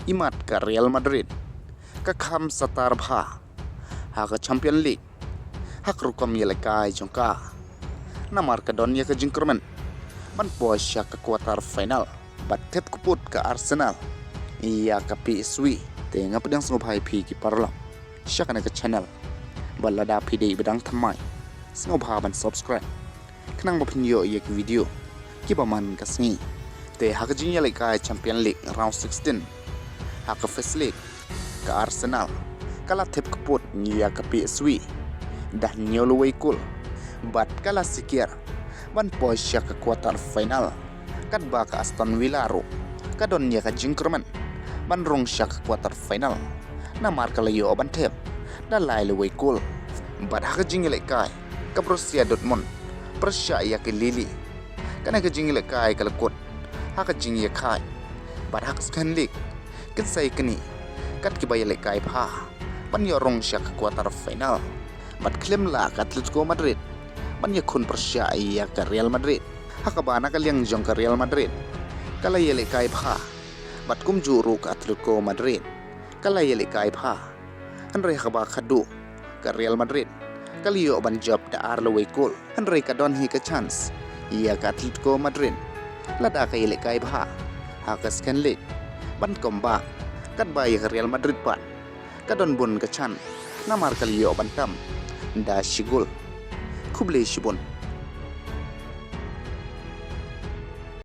imat ka Real Madrid ka kham satar bha ha ka Champion League hak rukam yelekai jongka namar ka don ka jingkermen ban posya ka quarter final batet kuput ka Arsenal iya ka PSV tenga pedang sngobhai phi ki parlam syakana ka channel balada phi bedang thamai sngobha ban subscribe knang bapnyo yek video ki baman ka sngi te hak jing yelekai Champion League round 16 hak ka First League ka Arsenal kala tep kuput nya ka PSV dah nyolowai kul bat kala sikir ban posya ka quarter final kat ba ka Aston Villa ro kadon nya ka jingkerman ban rong syak quarter final na mar kala yo ban tep da lai lewai kul bat hak jingile kai ka Borussia Dortmund persya ya ke Lili kana ka jingile kai kala kot hak jing ya kai bat hak Second League ket sai kini kat ki bayale kai pha ban yo rong syak quarter final bat klem la ka Atletico Madrid ban ya kun persya ya ka Real Madrid hak bana ka liang jong ka Real Madrid kala yele kai pha bat kum juru ka Atletico Madrid kala yele kai pha andre khaba khadu ka Real Madrid kali yo ban job da arlo we kul andre ka don hi ka chance ya ka Atletico Madrid lada ka yele kai pha hak Second League ban komba kat bay ka Real Madrid pat kadon bun ka chan namar kali yo ban tam da shigul kuble shibun